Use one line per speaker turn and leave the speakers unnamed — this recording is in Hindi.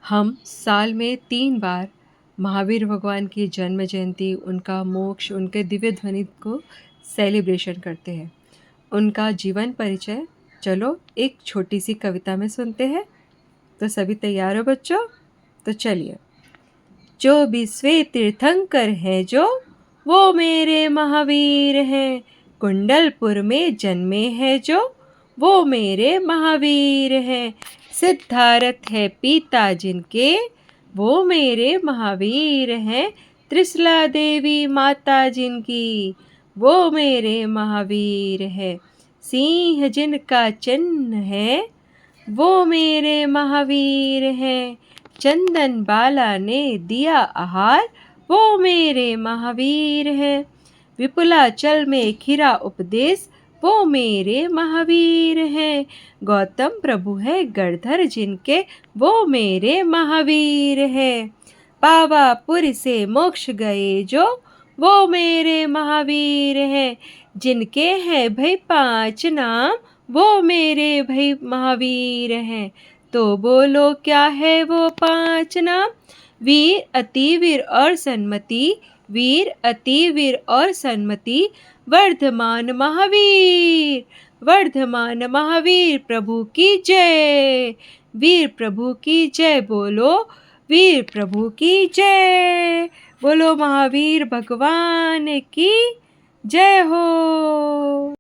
हम साल में 3 बार महावीर भगवान की जन्म जयंती, उनका मोक्ष, उनके दिव्य ध्वनि को सेलिब्रेशन करते हैं। उनका जीवन परिचय चलो एक छोटी सी कविता में सुनते हैं। तो सभी तैयार हो बच्चों? तो चलिए। 24वें तीर्थंकर हैं जो, वो मेरे महावीर हैं। कुंडलपुर में जन्मे हैं जो, वो मेरे महावीर हैं। सिद्धार्थ है पिता जिनके, वो मेरे महावीर हैं। त्रिशला देवी माता जिनकी, वो मेरे महावीर हैं। सिंह जिनका चिन्ह है, वो मेरे महावीर हैं। चंदन बाला ने दिया आहार, वो मेरे महावीर हैं। विपुलाचल में खिरा उपदेश, वो मेरे महावीर हैं। गौतम प्रभु है गणधर जिनके, वो मेरे महावीर हैं। पावापुर से मोक्ष गए जो, वो मेरे महावीर हैं। जिनके हैं भाई 5 नाम, वो मेरे भाई महावीर हैं। तो बोलो क्या है वो 5 नाम? वीर, अतिवीर और सन्मति। वीर, अतिवीर और सन्मति। वर्धमान महावीर, वर्धमान महावीर प्रभु की जय। वीर प्रभु की जय बोलो, वीर प्रभु की जय। बोलो महावीर भगवान की जय हो।